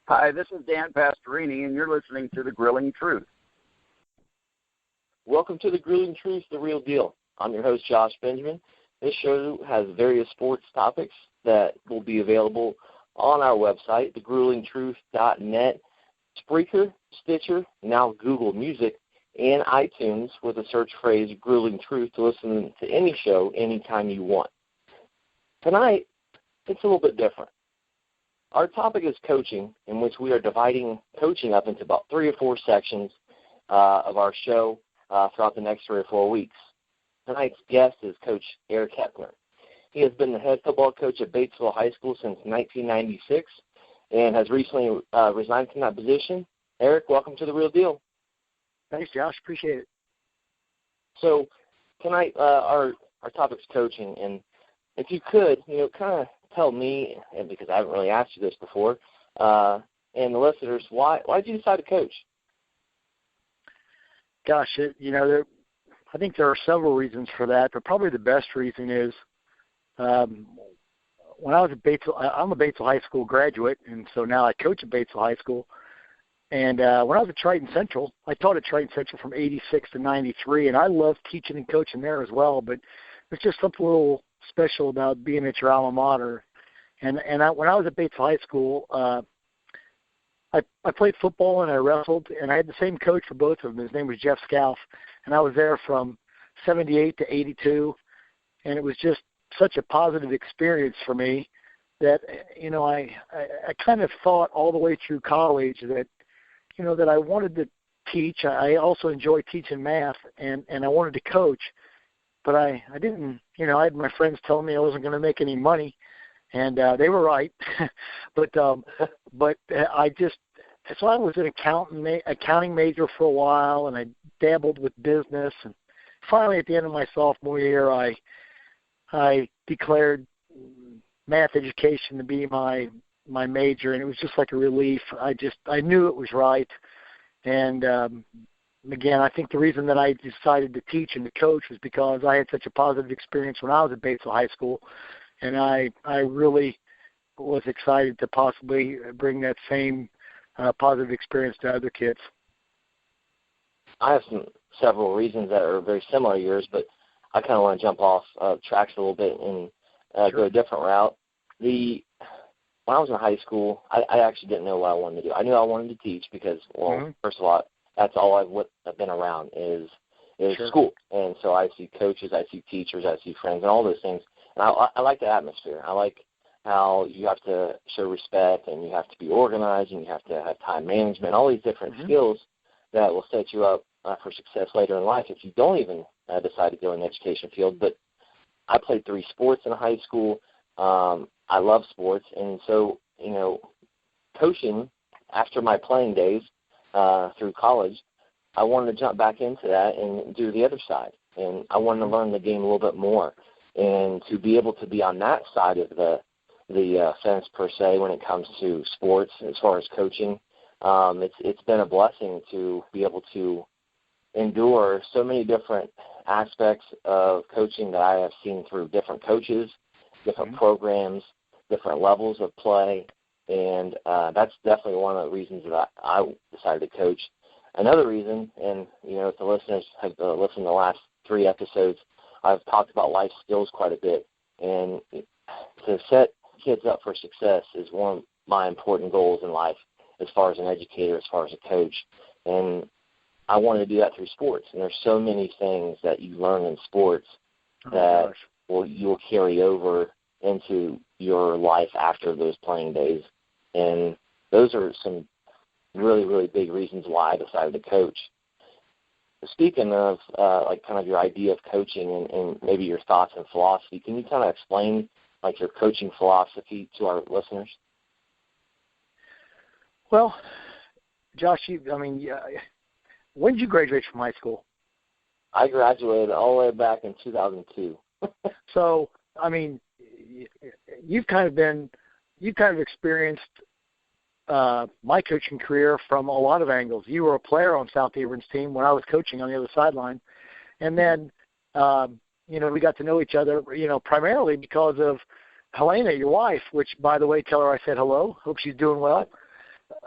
Hi, this is Dan Pastorini, and you're listening to The Grilling Truth. Welcome to The Grilling Truth, The Real Deal. I'm your host, Josh Benjamin. This show has various sports topics that will be available on our website, thegruelingtruth.net, Spreaker, Stitcher, now Google Music, and iTunes with the search phrase Grilling Truth to listen to any show anytime you want. Tonight, it's a little bit different. Our topic is coaching, in which we are dividing coaching up into about 3 or 4 sections of our show throughout the next 3 or 4 weeks. Tonight's guest is Coach Eric Heppner. He has been the head football coach at Batesville High School since 1996 and has recently resigned from that position. Eric, welcome to The Real Deal. Thanks, Josh. Appreciate it. So tonight our topic is coaching, and if you could, kind of tell me, and because I haven't really asked you this before, and the listeners, why did you decide to coach? Gosh, I think there are several reasons for that, but probably the best reason is when I was at Batesville, I'm a Batesville High School graduate, and so now I coach at Batesville High School. And when I was at Triton Central, I taught at Triton Central from 86 to 93, and I loved teaching and coaching there as well, but there's just something a little special about being at your alma mater. And when I was at Batesville High School, I played football and I wrestled, and I had the same coach for both of them. His name was Jeff Scalf, and I was there from 78 to 82, and it was just such a positive experience for me that, I kind of thought all the way through college that, that I wanted to teach. I also enjoy teaching math, and I wanted to coach, but I didn't, I had my friends telling me I wasn't going to make any money, and they were right. but so I was an accounting major for a while, and I dabbled with business, and finally at the end of my sophomore year, I declared math education to be my major, and it was just like a relief. I knew it was right, and again, I think the reason that I decided to teach and to coach was because I had such a positive experience when I was at Batesville High School, and I really was excited to possibly bring that same positive experience to other kids. I have several reasons that are very similar to yours, but I kind of want to jump off tracks a little bit and go a different route. When I was in high school, I actually didn't know what I wanted to do. I knew I wanted to teach because, first of all, that's all I've been around is school. And so I see coaches, I see teachers, I see friends, and all those things. And I like the atmosphere. I like how you have to show respect, and you have to be organized, and you have to have time management, all these different skills that will set you up for success later in life if you don't even decide to go in the education field. But I played 3 sports in high school. I love sports, and so, coaching after my playing days through college, I wanted to jump back into that and do the other side. And I wanted to learn the game a little bit more, and to be able to be on that side of the fence, per se, when it comes to sports as far as coaching. It's been a blessing to be able to endure so many different aspects of coaching that I have seen through different coaches, different programs, different levels of play, and that's definitely one of the reasons that I decided to coach. Another reason, and if the listeners have listened to the last 3 episodes, I've talked about life skills quite a bit, and to set kids up for success is one of my important goals in life as far as an educator, as far as a coach, and I wanted to do that through sports. And there's so many things that you learn in sports that you'll carry over into your life after those playing days. And those are some really, really big reasons why I decided to coach. Speaking of kind of your idea of coaching and maybe your thoughts and philosophy, can you kind of explain your coaching philosophy to our listeners? Well, Josh, when did you graduate from high school? I graduated all the way back in 2002. So, you've kind of experienced my coaching career from a lot of angles. You were a player on South Avern's team when I was coaching on the other sideline. And then, we got to know each other, primarily because of Helena, your wife, which, by the way, tell her I said hello. Hope she's doing well.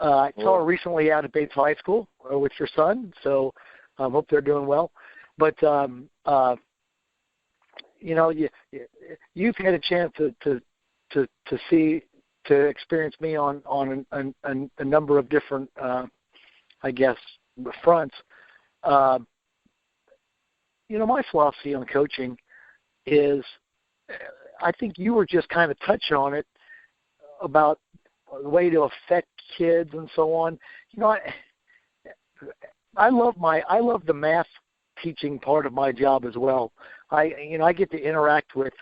I saw her recently out at Batesville High School with your son, so I hope they're doing well. But you've had a chance to experience me on a number of different, fronts. My philosophy on coaching is, I think you were just kind of touching on it about the way to affect kids and so on. I love the math teaching part of my job as well. I get to interact with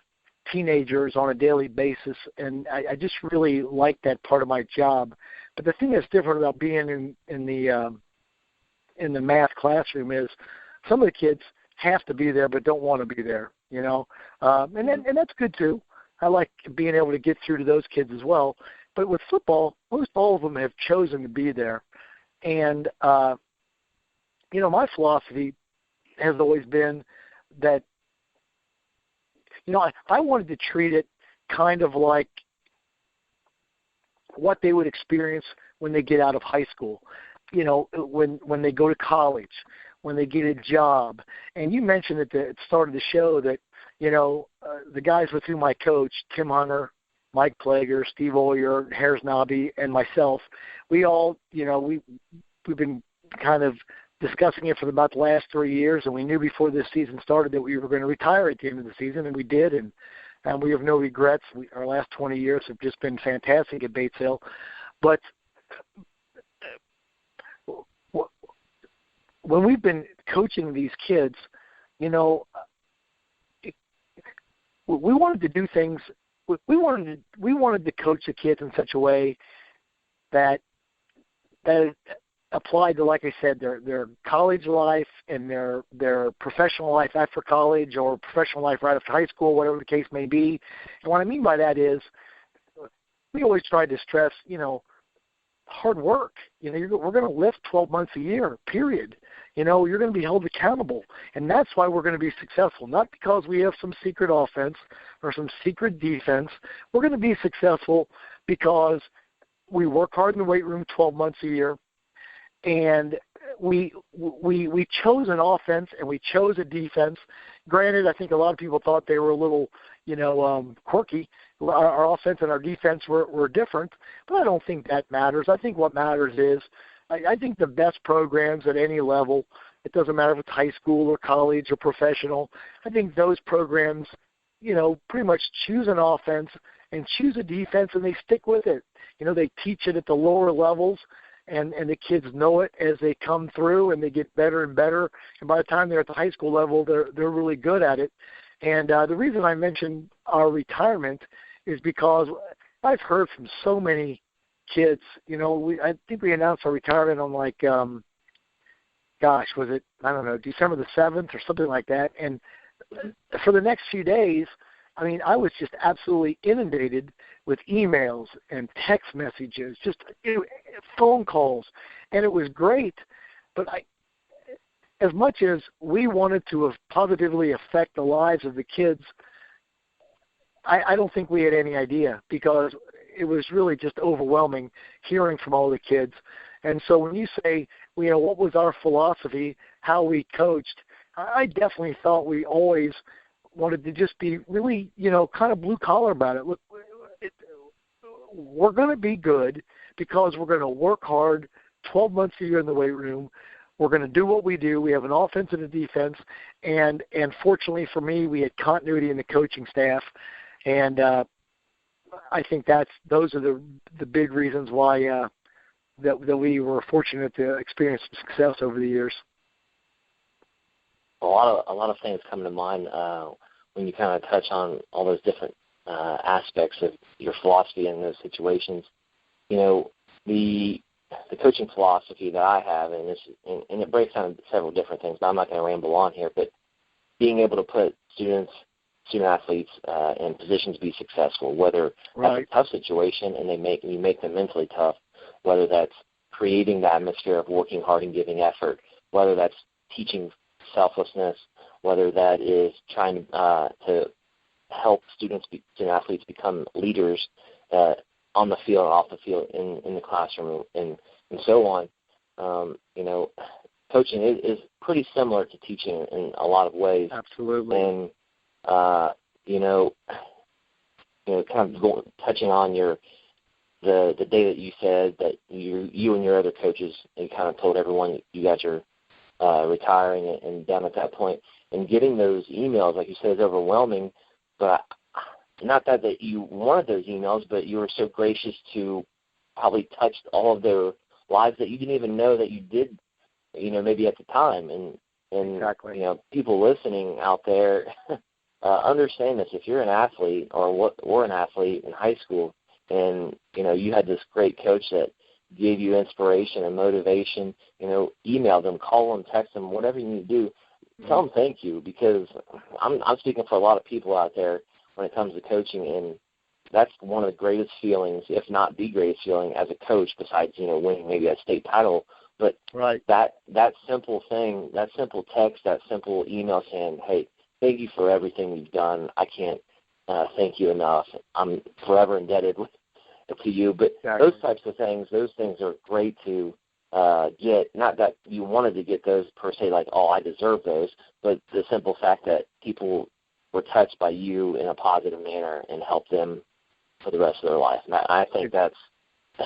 teenagers on a daily basis, and I just really like that part of my job. But the thing that's different about being in the math classroom is some of the kids have to be there but don't want to be there, and that's good too. I like being able to get through to those kids as well. But with football, most all of them have chosen to be there. And, my philosophy has always been that, I wanted to treat it kind of like what they would experience when they get out of high school, when they go to college, when they get a job. And you mentioned at the start of the show that, the guys with whom I coach, Tim Hunter, Mike Plager, Steve Oyer, Harris Nobby, and myself, we all, we've been kind of discussing it for about the last 3 years, and we knew before this season started that we were going to retire at the end of the season, and we did, and we have no regrets. Our last 20 years have just been fantastic at Batesville. But when we've been coaching these kids, we wanted to do things. We wanted to coach the kids in such a way that applied to, like I said, their college life and their professional life after college, or professional life right after high school, whatever the case may be. And what I mean by that is, we always tried to stress, hard work. We're going to lift 12 months a year, period. You're going to be held accountable. And that's why we're going to be successful, not because we have some secret offense or some secret defense. We're going to be successful because we work hard in the weight room 12 months a year, and we chose an offense and we chose a defense. Granted, I think a lot of people thought they were a little, quirky. Our offense and our defense were different, but I don't think that matters. I think what matters is, I think the best programs at any level, it doesn't matter if it's high school or college or professional, I think those programs, pretty much choose an offense and choose a defense, and they stick with it. They teach it at the lower levels, and the kids know it as they come through, and they get better and better. And by the time they're at the high school level, they're really good at it. And the reason I mentioned our retirement is because I've heard from so many kids. I think we announced our retirement on was it, I don't know, December the 7th or something like that. And for the next few days, I was just absolutely inundated with emails and text messages, just phone calls, and it was great. But as much as we wanted to positively affect the lives of the kids, I don't think we had any idea, because it was really just overwhelming hearing from all the kids. And so when you say, what was our philosophy, how we coached, I definitely thought we always wanted to just be really, kind of blue collar about it. Look, we're going to be good because we're going to work hard 12 months a year in the weight room. We're going to do what we do. We have an offense and a defense, and fortunately for me, we had continuity in the coaching staff, and I think those are the big reasons why that we were fortunate to experience some success over the years. A lot of things come to mind when you kind of touch on all those different aspects of your philosophy in those situations. The coaching philosophy that I have, and it breaks down into several different things, but I'm not going to ramble on here, but being able to put student athletes in positions to be successful, whether that's a tough situation and you make them mentally tough, whether that's creating the atmosphere of working hard and giving effort, whether that's teaching selflessness, whether that is trying to help student athletes become leaders on the field and off the field in the classroom and so on. Coaching is pretty similar to teaching in a lot of ways. Absolutely. And, kind of touching on the day that you said that you and your other coaches, you kind of told everyone you guys are retiring and done at that point. And getting those emails, like you said, is overwhelming. But not that you wanted those emails, but you were so gracious to probably touch all of their lives that you didn't even know that you did, maybe at the time. And exactly. People listening out there, understand this. If you're an athlete or an athlete in high school, and you had this great coach that gave you inspiration and motivation, email them, call them, text them, whatever you need to do. Tell them thank you, because I'm speaking for a lot of people out there when it comes to coaching, and that's one of the greatest feelings, if not the greatest feeling as a coach, besides winning maybe a state title. But right. that simple thing, that simple text, that simple email saying, hey, thank you for everything you've done. I can't thank you enough. I'm forever indebted to you. But exactly. those types of things, those things are great to get. Not that you wanted to get those per se, like, oh, I deserve those, but the simple fact that people were touched by you in a positive manner and helped them for the rest of their life. And I think that's,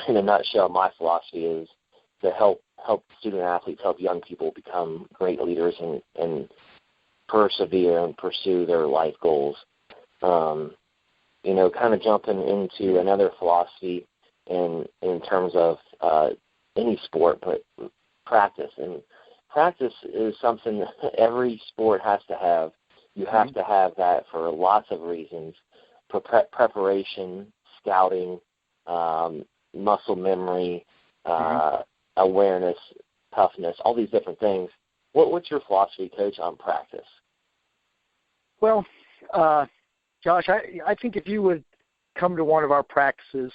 in a nutshell, my philosophy is to help student athletes, help young people become great leaders and persevere and pursue their life goals. Kind of jumping into another philosophy in terms of any sport, but practice. And practice is something that every sport has to have. You have to have that for lots of reasons: preparation, scouting, muscle memory, awareness, toughness, all these different things. What's your philosophy, Coach, on practice? Well, Josh, I think if you would come to one of our practices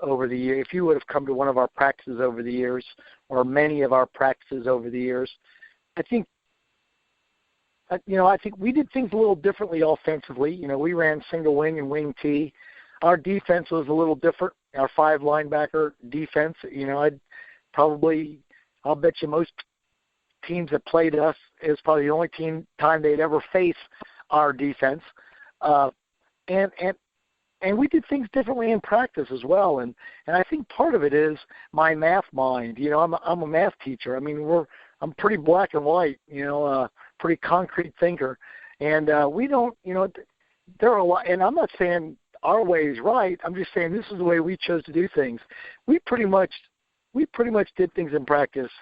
over the year, if you would have come to one of our practices over the years, or many of our practices over the years, I think we did things a little differently offensively. We ran single wing and wing T. Our defense was a little different. Our 5 linebacker defense, I'll bet you most teams that played us, is probably the only time they'd ever face our defense. And we did things differently in practice as well. And I think part of it is my math mind. I'm a math teacher. I'm pretty black and white, pretty concrete thinker. And we don't, there are a lot, and I'm not saying our way is right. I'm just saying this is the way we chose to do things. We pretty much did things in practice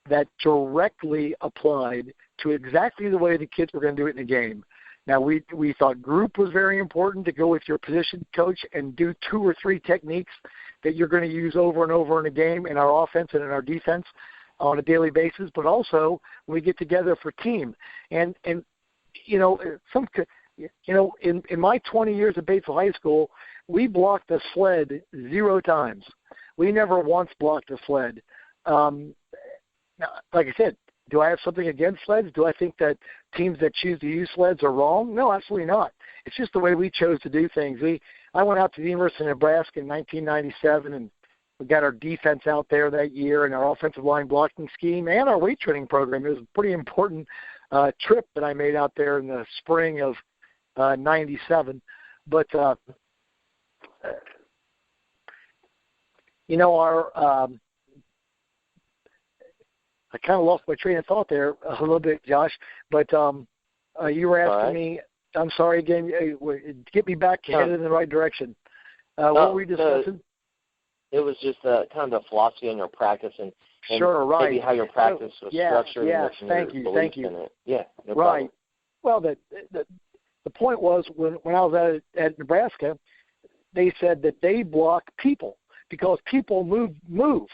that directly applied to exactly the way the kids were going to do it in the game. Now, we thought group was very important, to go with your position coach and do 2 or 3 techniques that you're going to use over and over in a game in our offense and in our defense on a daily basis, but also when we get together for team. And in my 20 years at Batesville High School, we blocked a sled 0 times. We never once blocked a sled. Now, like I said, do I have something against sleds? Do I think that teams that choose to use sleds are wrong? No, absolutely not. It's just the way we chose to do things. I went out to the University of Nebraska in 1997, and we got our defense out there that year and our offensive line blocking scheme and our weight training program. It was a pretty important trip that I made out there in the spring of 97. But, I kind of lost my train of thought there a little bit, Josh. But you were asking me, I'm sorry again, get me back headed in the right direction. What were we discussing? It was just kind of the philosophy in your practice and sure, right. maybe how your practice was structured. Yes, thank you. Yeah, no right. problem. Well, the point was when I was at Nebraska, they said that they block people because people move.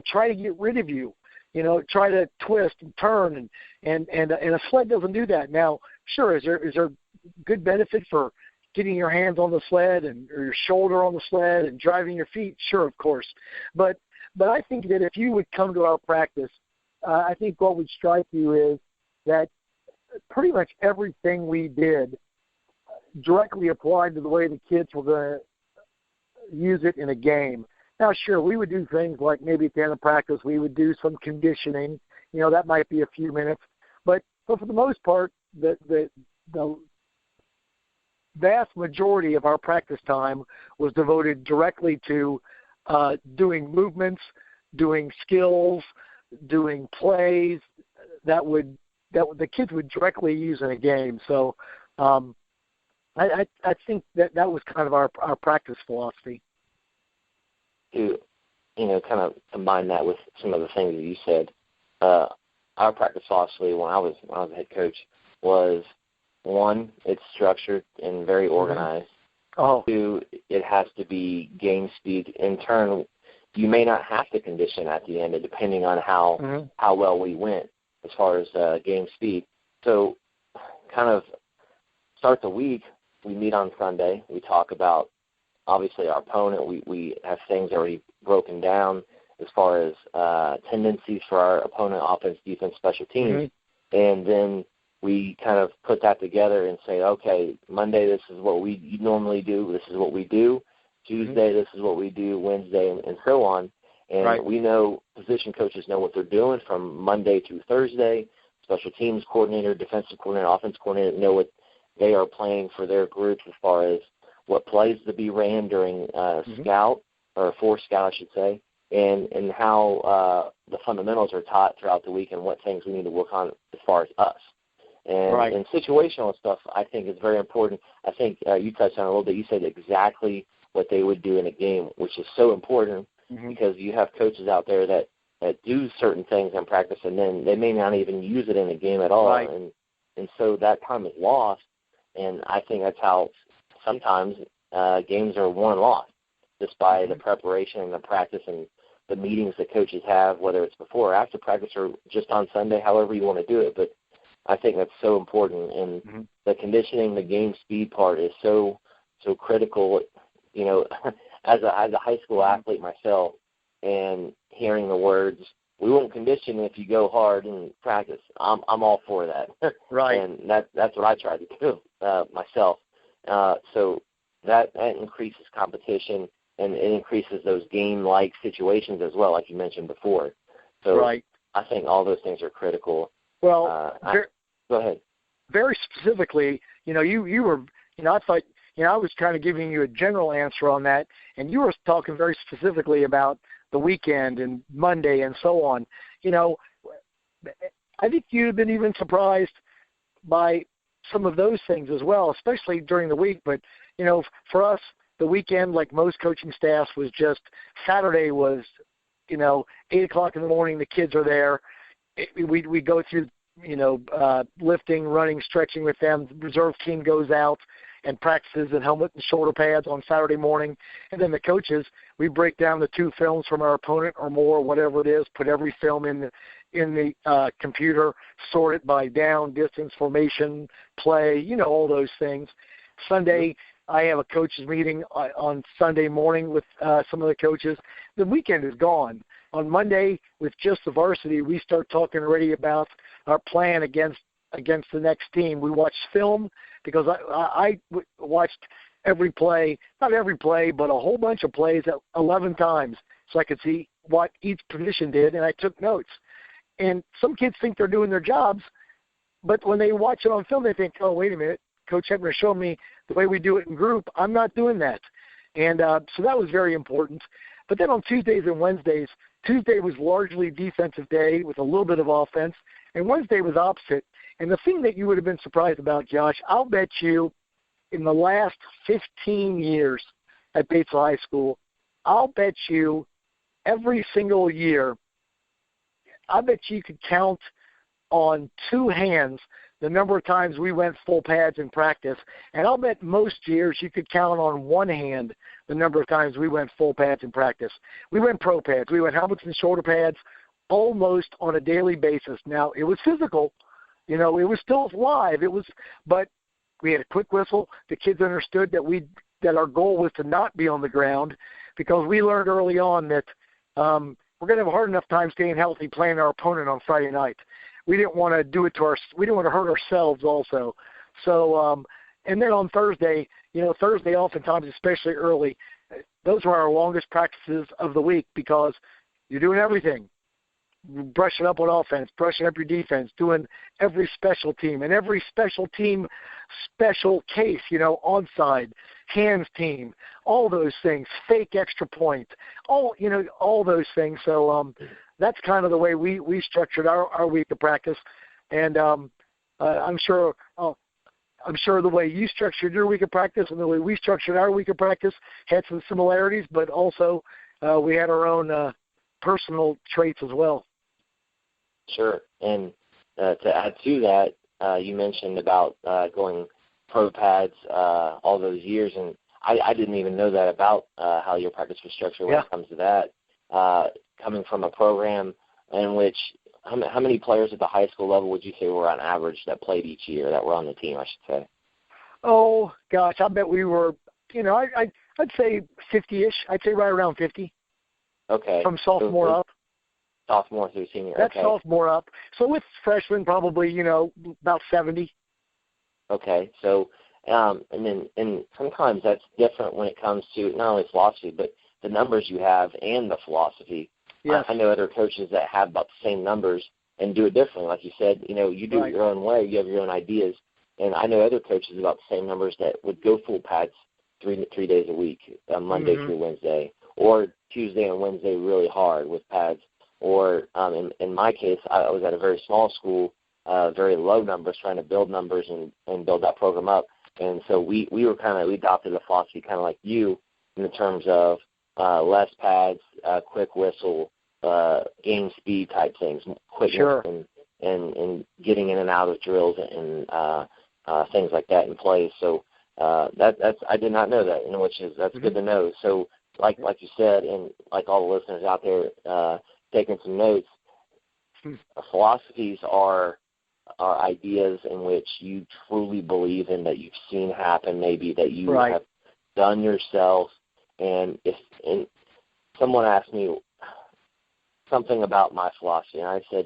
Try to get rid of you. Try to twist and turn, and a sled doesn't do that. Now, sure, is there good benefit for getting your hands on the sled or your shoulder on the sled and driving your feet? Sure, of course. But I think that if you would come to our practice, I think what would strike you is that pretty much everything we did directly applied to the way the kids were going to use it in a game. Now, sure, we would do things like maybe at the end of practice we would do some conditioning. That might be a few minutes. But for the most part, the vast majority of our practice time was devoted directly to doing movements, doing skills, doing plays that the kids would directly use in a game. So I think that was kind of our practice philosophy. To kind of combine that with some of the things that you said, our practice philosophy when I was a head coach was, one, it's structured and very organized. Oh. Two, it has to be game speed. In turn, you may not have to condition at the end, depending on how well we went as far as game speed. So kind of start the week, we meet on Sunday. We talk about, obviously, our opponent. We have things already broken down as far as tendencies for our opponent, offense, defense, special teams. And then we kind of put that together and say, okay, Monday, this is what we normally do. This is what we do. Tuesday, this is what we do. Wednesday, and so on. And we know position coaches know what they're doing from Monday through Thursday. Special teams coordinator, defensive coordinator, offense coordinator know what they are playing for their groups as far as what plays to be ran during scout, or for scout, I should say, and how the fundamentals are taught throughout the week and what things we need to work on as far as us. And situational stuff, I think, is very important. I think you touched on it a little bit. You said exactly what they would do in a game, which is so important because you have coaches out there that do certain things in practice, and then they may not even use it in a game at all. And so that time is lost, and I think that's how sometimes games are won and lost, just by the preparation and the practice and the meetings that coaches have, whether it's before or after practice or just on Sunday, however you want to do it. But I think that's so important, and the conditioning, the game speed part is so critical. As a high school athlete myself, and hearing the words, "We won't condition if you go hard in practice." I'm all for that. And that's what I try to do myself. So that increases competition, and it increases those game-like situations as well, like you mentioned before. So I think all those things are critical. Well, go ahead. Very specifically, you were, I thought, I was kind of giving you a general answer on that, and you were talking very specifically about the weekend and Monday and so on. I think you'd have been even surprised by some of those things as well, especially during the week. But, for us, the weekend, like most coaching staffs, was just Saturday was, 8 o'clock in the morning, the kids are there. We go through, lifting, running, stretching with them. The reserve team goes out and practices in helmet and shoulder pads on Saturday morning. And then the coaches, we break down the 2 films from our opponent or more, whatever it is, put every film in the computer, sort it by down, distance, formation, play, all those things. Sunday, I have a coaches meeting on Sunday morning with some of the coaches. The weekend is gone. On Monday, with just the varsity, we start talking already about our plan against the next team. We watch film because I watched every play, not every play, but a whole bunch of plays 11 times so I could see what each position did, and I took notes. And some kids think they're doing their jobs, but when they watch it on film, they think, oh, wait a minute, Coach Heppner showed me the way we do it in group. I'm not doing that. And so that was very important. But then on Tuesdays and Wednesdays, Tuesday was largely defensive day with a little bit of offense, and Wednesday was opposite. And the thing that you would have been surprised about, Josh, I'll bet you in the last 15 years at Batesville High School, I'll bet you every single year, I bet you could count on 2 hands the number of times we went full pads in practice. And I'll bet most years you could count on 1 hand the number of times we went full pads in practice. We went pro pads. We went helmets and shoulder pads almost on a daily basis. Now, it was physical. It was still live. But we had a quick whistle. The kids understood that our goal was to not be on the ground, because we learned early on that we're going to have a hard enough time staying healthy playing our opponent on Friday night. We didn't want to do it we didn't want to hurt ourselves also. So, and then on Thursday, Thursday oftentimes, especially early, those were our longest practices of the week because you're doing everything. Brushing up on offense, brushing up your defense, doing every special team and every special team special case, onside, hands team, all those things, fake extra point, all those things. So that's kind of the way we structured our week of practice. And I'm sure the way you structured your week of practice and the way we structured our week of practice had some similarities, but also we had our own personal traits as well. Sure. And to add to that, you mentioned about going pro pads all those years, and I didn't even know that about how your practice was structured when it comes to that. Coming from a program in which how many players at the high school level would you say were on average that played each year, that were on the team, I should say? Oh, gosh, I bet we were, I'd say 50-ish. I'd say right around 50. Okay. From sophomore up. Sophomore through senior. That's okay. Sophomore up. So with freshmen, probably, about 70. Okay. So, and sometimes that's different when it comes to not only philosophy, but the numbers you have and the philosophy. Yes. I know other coaches that have about the same numbers and do it differently. Like you said, you do it your own way. You have your own ideas. And I know other coaches about the same numbers that would go full pads 3 days a week, Monday through Wednesday, or Tuesday and Wednesday really hard with pads. Or in my case, I was at a very small school, very low numbers, trying to build numbers and build that program up. And so we adopted a philosophy kind of like you in the terms of less pads, quick whistle, game speed type things, quickness and getting in and out of drills and things like that in place. So that's I did not know that, that's good to know. So like you said, and like all the listeners out there taking some notes, philosophies are ideas in which you truly believe in, that you've seen happen, maybe that you have done yourself. And if someone asked me something about my philosophy, and I said,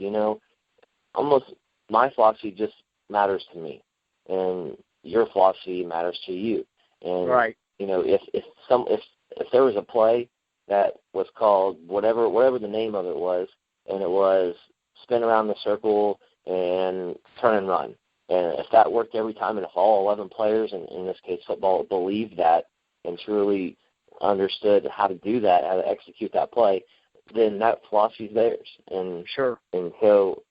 almost my philosophy just matters to me, and your philosophy matters to you. And if there was a play that was called whatever the name of it was, and it was spin around the circle and turn and run, and if that worked every time, and if all 11 players, and in this case football, believed that and truly understood how to do that, how to execute that play, then that philosophy is theirs. And so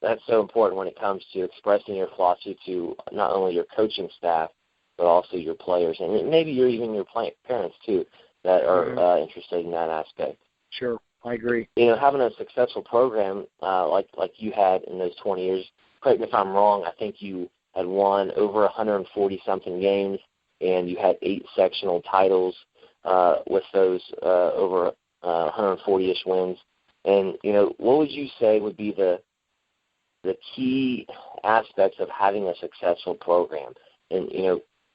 that's so important when it comes to expressing your philosophy to not only your coaching staff, but also your players, and maybe even your parents too, that are interested in that aspect. Sure, I agree. Having a successful program like you had in those 20 years, correct me if I'm wrong, I think you had won over 140-something games, and you had 8 sectional titles with those over 140-ish wins. And, what would you say would be the key aspects of having a successful program? And,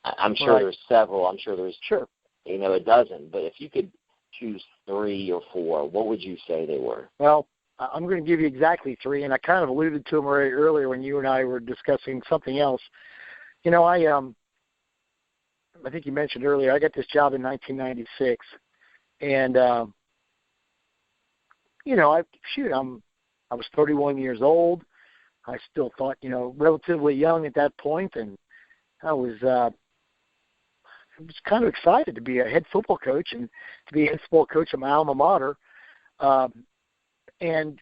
I'm sure there's several. I'm sure there's a dozen. But if you could choose 3 or 4, what would you say they were? Well, I'm going to give you exactly 3, and I kind of alluded to them earlier when you and I were discussing something else. I think you mentioned earlier, I got this job in 1996, and I was 31 years old. I still thought, relatively young at that point, and I was kind of excited to be a head football coach and to be a head football coach at my alma mater. And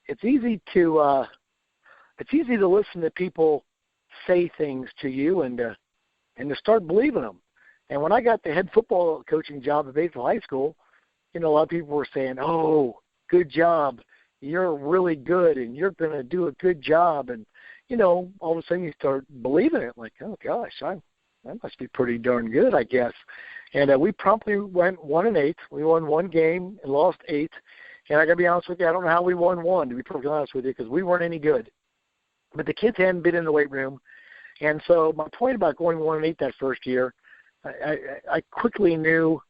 it's easy to listen to people say things to you and to start believing them. And when I got the head football coaching job at Batesville High School, a lot of people were saying, "Oh, good job. You're really good, and you're going to do a good job." And, all of a sudden you start believing it, like, oh, gosh, I must be pretty darn good, I guess. And we promptly went 1-8. We won 1 game and lost 8. And I got to be honest with you, I don't know how we won 1, to be perfectly honest with you, because we weren't any good. But the kids hadn't been in the weight room. And so my point about going 1-8 that first year, I quickly knew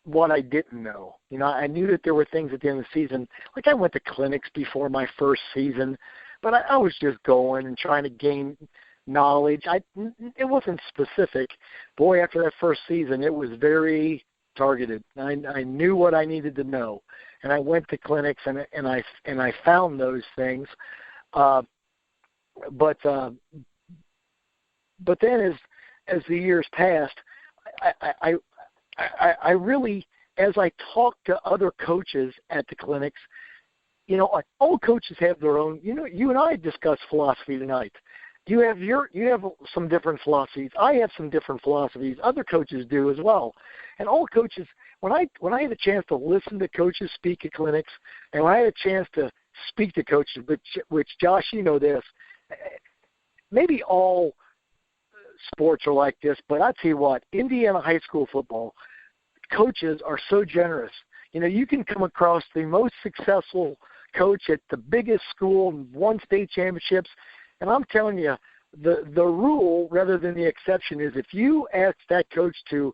what I didn't know. I knew that there were things at the end of the season. Like I went to clinics before my first season, but I was just going and trying to gain knowledge. It wasn't specific. Boy, after that first season, it was very targeted. I knew what I needed to know, and I went to clinics and I found those things. But then as the years passed, I really, as I talked to other coaches at the clinics, all coaches have their own. You and I discussed philosophy tonight. You have some different philosophies. I have some different philosophies. Other coaches do as well. And all coaches, when I had a chance to listen to coaches speak at clinics, and when I had a chance to speak to coaches, which Josh, you know this, maybe all sports are like this, but I tell you what, Indiana high school football coaches are so generous. You can come across the most successful coach at the biggest school and won state championships. And I'm telling you, the rule rather than the exception is if you ask that coach to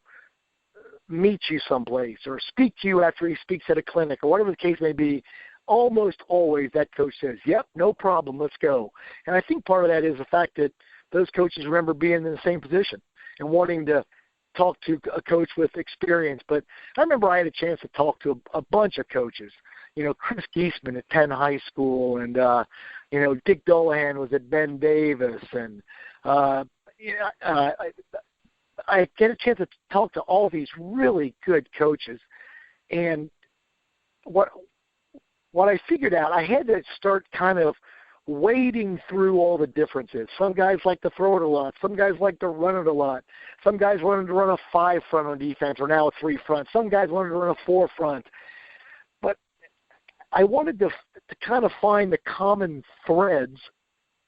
meet you someplace or speak to you after he speaks at a clinic or whatever the case may be, almost always that coach says, yep, no problem, let's go. And I think part of that is the fact that those coaches remember being in the same position and wanting to talk to a coach with experience. But I remember I had a chance to talk to a bunch of coaches. Chris Geisman at Penn High School, and Dick Dolahan was at Ben Davis, and I get a chance to talk to all these really good coaches. And what I figured out, I had to start kind of wading through all the differences. Some guys like to throw it a lot. Some guys like to run it a lot. Some guys wanted to run a 5 front on defense, or now a 3 front. Some guys wanted to run a 4 front. But I wanted to kind of find the common threads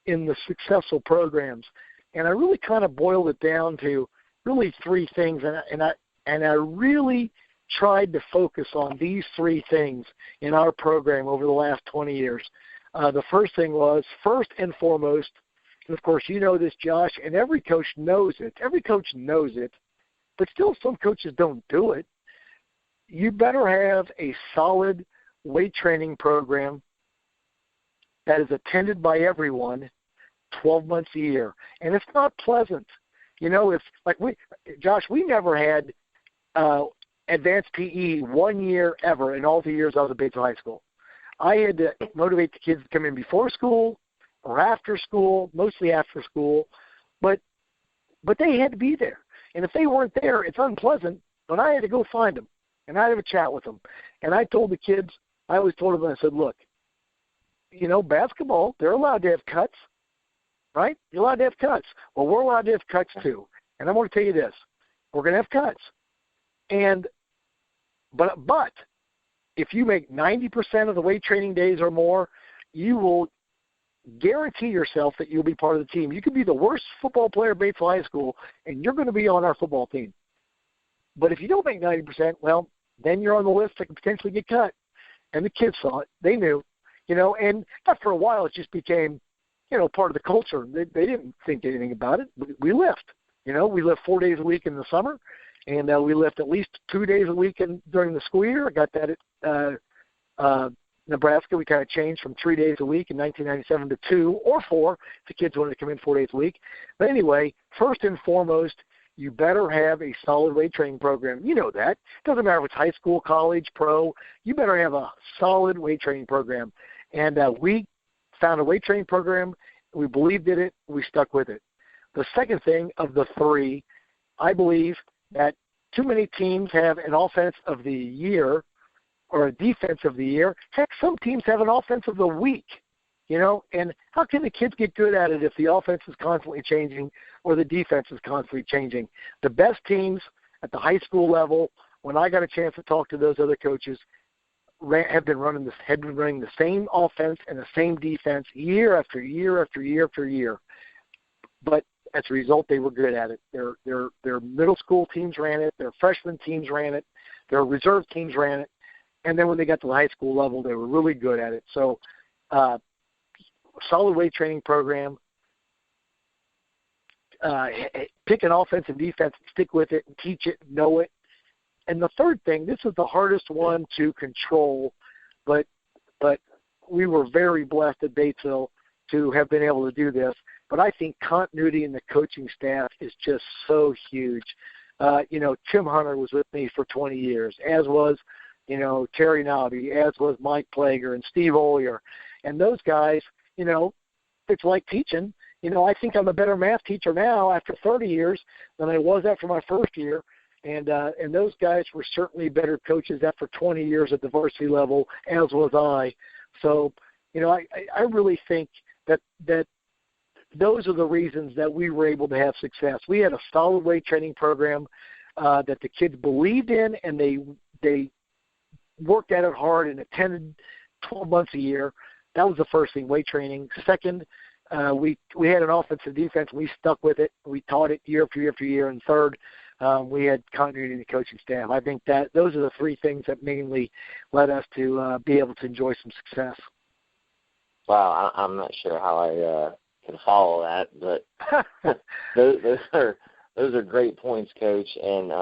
in the successful programs. And I really kind of boiled it down to really 3 things. And I really tried to focus on these 3 things in our program over the last 20 years. The first thing was, first and foremost, and of course you know this, Josh, and every coach knows it. Every coach knows it, but still some coaches don't do it. You better have a solid weight training program that is attended by everyone 12 months a year. And it's not pleasant. It's like we never had advanced PE 1 year ever in all the years I was at Batesville High School. I had to motivate the kids to come in before school or after school, mostly after school, but they had to be there. And if they weren't there, it's unpleasant, but I had to go find them, and I'd have a chat with them. And I told the kids, I always told them, I said, look, basketball, they're allowed to have cuts, right? You're allowed to have cuts. Well, we're allowed to have cuts too. And I'm going to tell you this, we're going to have cuts. But if you make 90% of the weight training days or more, you will guarantee yourself that you'll be part of the team. You could be the worst football player at Batesville High School, and you're going to be on our football team. But if you don't make 90%, well, then you're on the list that could potentially get cut. And the kids saw it. They knew, and after a while it just became, part of the culture. They didn't think anything about it. We lift. We lift 4 days a week in the summer. And we lift at least 2 days a week during the school year. I got that at Nebraska. We kind of changed from 3 days a week in 1997 to 2 or 4. The kids wanted to come in 4 days a week. But anyway, first and foremost, you better have a solid weight training program. You know that. It doesn't matter if it's high school, college, pro. You better have a solid weight training program. And we found a weight training program. We believed in it. We stuck with it. The second thing of the 3, I believe that too many teams have an offense of the year or a defense of the year. Heck, some teams have an offense of the week, and how can the kids get good at it if the offense is constantly changing or the defense is constantly changing? The best teams at the high school level, when I got a chance to talk to those other coaches, have been running the same offense and the same defense year after year after year after year. But as a result, they were good at it. Their middle school teams ran it. Their freshman teams ran it. Their reserve teams ran it. And then when they got to the high school level, they were really good at it. So solid weight training program, pick an offense and defense, stick with it, and teach it, know it. And the third thing, this is the hardest one to control, but we were very blessed at Batesville to have been able to do this. but I think continuity in the coaching staff is just so huge. Tim Hunter was with me for 20 years, as was, Terry Nobby, as was Mike Plager and Steve Ollier. And those guys, it's like teaching. I think I'm a better math teacher now after 30 years than I was after my first year. And those guys were certainly better coaches after 20 years at the varsity level, as was I. So, I really think that those are the reasons that we were able to have success. We had a solid weight training program that the kids believed in, and they worked at it hard and attended 12 months a year. That was the first thing, weight training. Second, we had an offensive defense. We stuck with it. We taught it year after year after year. And third, we had continuity in the coaching staff. I think that those are the three things that mainly led us to be able to enjoy some success. Wow, I'm not sure how I can follow that, but those are great points, Coach. And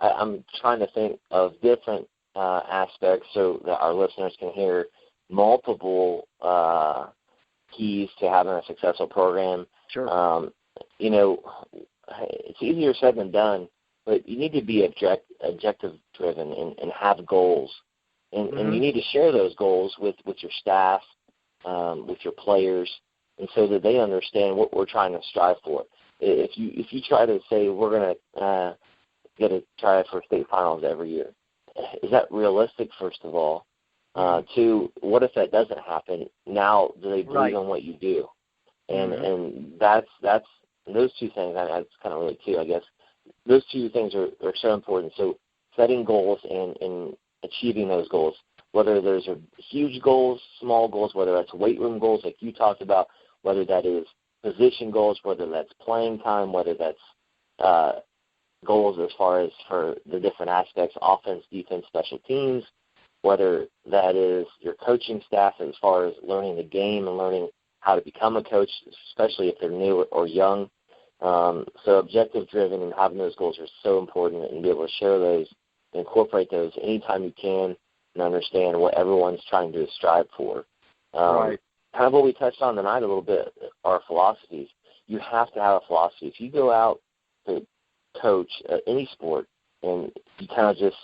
I'm trying to think of different aspects so that our listeners can hear multiple keys to having a successful program. Sure. It's easier said than done, but you need to be objective-driven and have goals. And you need to share those goals with your staff, with your players, and so that they understand what we're trying to strive for. If you try to say we're going to try for state finals every year, is that realistic, first of all? Two, what if that doesn't happen? Now, do they believe in what you do? And that's those two things. That's kind of really two, I guess. Those two things are so important. So setting goals and achieving those goals, whether those are huge goals, small goals, whether that's weight room goals like you talked about, whether that is position goals, whether that's playing time, whether that's goals as far as for the different aspects, offense, defense, special teams, whether that is your coaching staff as far as learning the game and learning how to become a coach, especially if they're new or young. So objective-driven and having those goals are so important, and be able to share those, incorporate those anytime you can, and understand what everyone's trying to strive for. Right. Kind of what we touched on tonight a little bit, our philosophies. You have to have a philosophy. If you go out to coach any sport and you kind of just,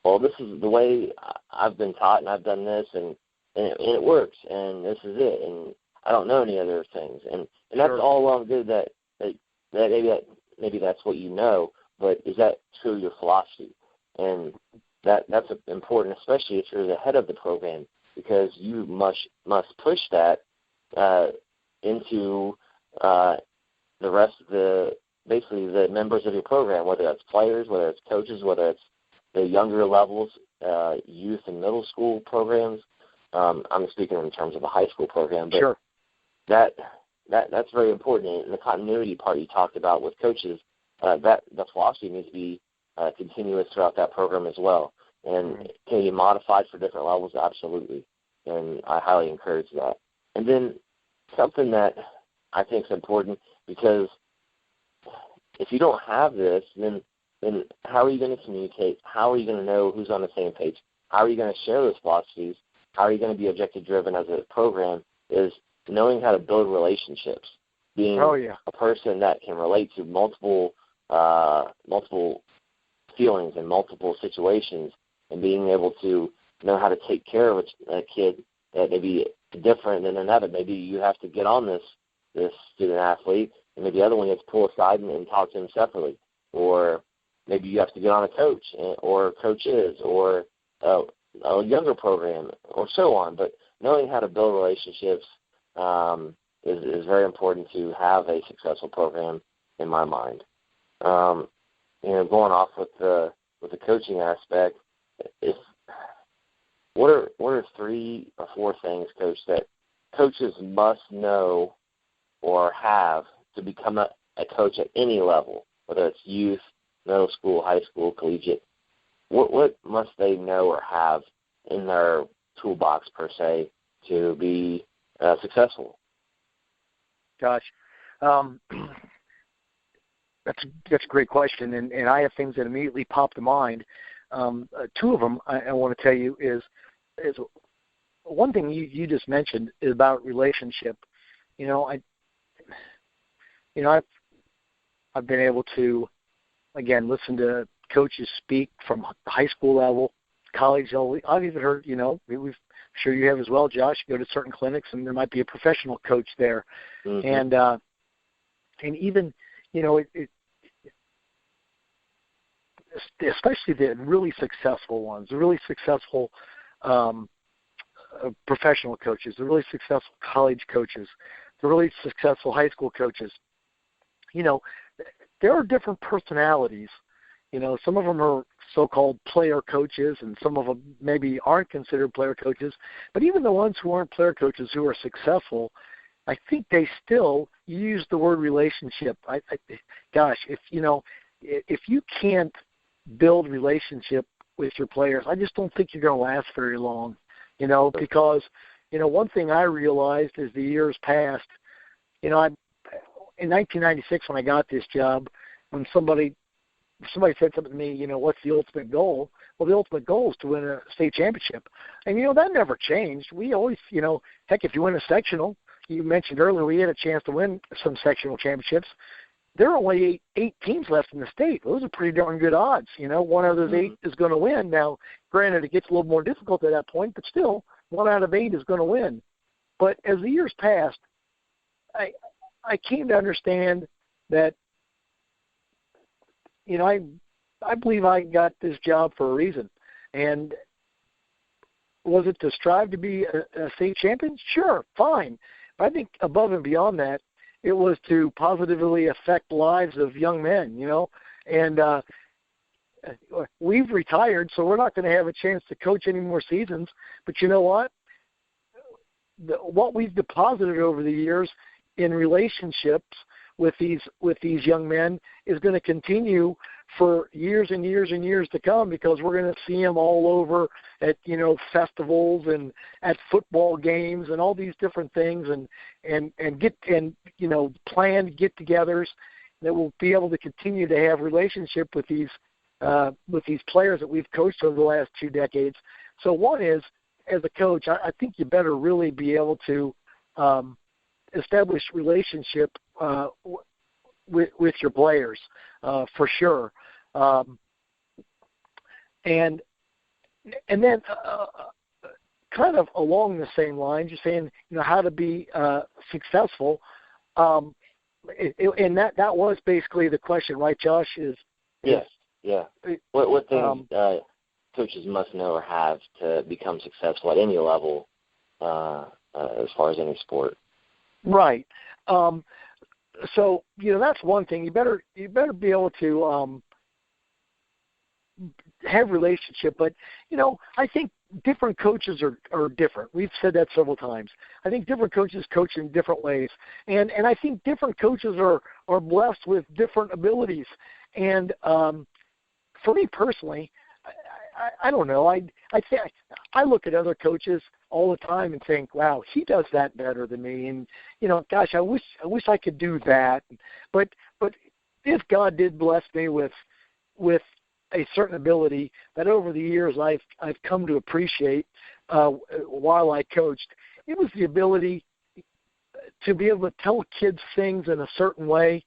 well, this is the way I've been taught and I've done this and it works and this is it and I don't know any other things. And that's all well and good that maybe that's what you know, but is that truly your philosophy? And that's important, especially if you're the head of the program, because you must push that into the rest of basically the members of your program, whether that's players, whether it's coaches, whether it's the younger levels, youth and middle school programs. I'm speaking in terms of a high school program, but that's very important. And the continuity part you talked about with coaches, that the philosophy needs to be continuous throughout that program as well. And can be modified for different levels? Absolutely. And I highly encourage that. And then something that I think is important, because if you don't have this, then how are you going to communicate? How are you going to know who's on the same page? How are you going to share those philosophies? How are you going to be objective-driven as a program? Is knowing how to build relationships, being a person that can relate to multiple feelings and multiple situations, and being able to know how to take care of a kid that may be different than another. Maybe you have to get on this student-athlete, and maybe the other one you have to pull aside and talk to him separately. Or maybe you have to get on a coach or coaches or a younger program or so on. But knowing how to build relationships is very important to have a successful program, in my mind. Going off with the coaching aspect, what are 3 or 4 things, Coach, that coaches must know or have to become a coach at any level, whether it's youth, middle school, high school, collegiate? What must they know or have in their toolbox, per se, to be successful? Gosh, that's a great question, and I have things that immediately pop to mind. 2 of them I want to tell you is one thing you just mentioned is about relationship. I've been able to, again, listen to coaches speak from the high school level, college level. I've even heard, I'm sure you have as well, Josh, you go to certain clinics and there might be a professional coach there. Mm-hmm. And even, especially the really successful ones, the really successful professional coaches, the really successful college coaches, the really successful high school coaches, there are different personalities. Some of them are so-called player coaches, and some of them maybe aren't considered player coaches. But even the ones who aren't player coaches who are successful, I think they still use the word relationship. If you can't build relationship with your players, I just don't think you're going to last very long. Because one thing I realized as the years passed, in 1996 when I got this job, when somebody said something to me, what's the ultimate goal? Well, the ultimate goal is to win a state championship. And, that never changed. We always, heck, if you win a sectional, you mentioned earlier we had a chance to win some sectional championships. There are only eight teams left in the state. Those are pretty darn good odds. One of those eight is going to win. Now, granted, it gets a little more difficult at that point, but still, 1 out of 8 is going to win. But as the years passed, I came to understand that, I believe I got this job for a reason. And was it to strive to be a state champion? Sure, fine. But I think above and beyond that, it was to positively affect lives of young men, And we've retired, so we're not going to have a chance to coach any more seasons. But you know what? What we've deposited over the years in relationships with these young men is going to continue for years and years and years to come, because we're going to see them all over at festivals and at football games and all these different things, and planned get-togethers that will be able to continue to have relationship with these players that we've coached over the last 2 decades. So one is, as a coach, I think you better really be able to establish relationship with your players, for sure. And then kind of along the same lines, you're saying, how to be successful. And that was basically the question, right, Josh? Yes, yeah. What things coaches must know or have to become successful at any level, as far as any sport? Right. So that's one thing. You better be able to have relationship. But I think different coaches are different. We've said that several times. I think different coaches coach in different ways, and I think different coaches are blessed with different abilities. And for me personally, I don't know. I look at other coaches all the time and think, wow, he does that better than me. And gosh, I wish I could do that. But if God did bless me with a certain ability that over the years I've come to appreciate while I coached, it was the ability to be able to tell kids things in a certain way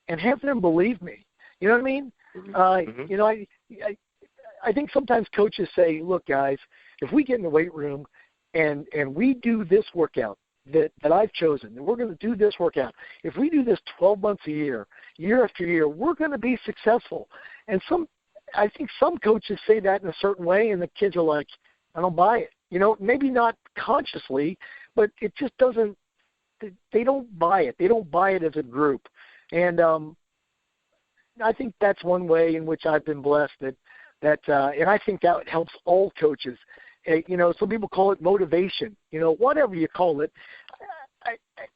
and have them believe me. You know what I mean? Mm-hmm. I think sometimes coaches say, look, guys, if we get in the weight room and we do this workout that I've chosen, and we're going to do this workout, if we do this 12 months a year, year after year, we're going to be successful. And I think some coaches say that in a certain way, and the kids are like, I don't buy it. Maybe not consciously, but it just doesn't – they don't buy it. They don't buy it as a group. And I think that's one way in which I've been blessed and I think that helps all coaches. Some people call it motivation. Whatever you call it.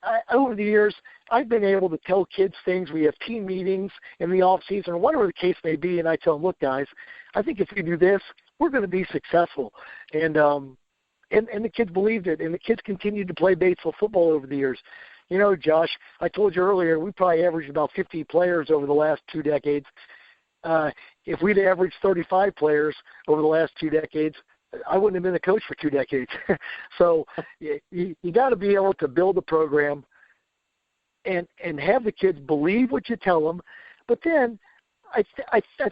I over the years, I've been able to tell kids things. We have team meetings in the off season or whatever the case may be, and I tell them, look, guys, I think if we do this, we're going to be successful. And the kids believed it, and the kids continued to play Batesville football over the years. Josh, I told you earlier, we probably averaged about 50 players over the last 2 decades. If we'd averaged 35 players over the last 2 decades, I wouldn't have been a coach for 2 decades. So you got to be able to build a program and have the kids believe what you tell them. But then I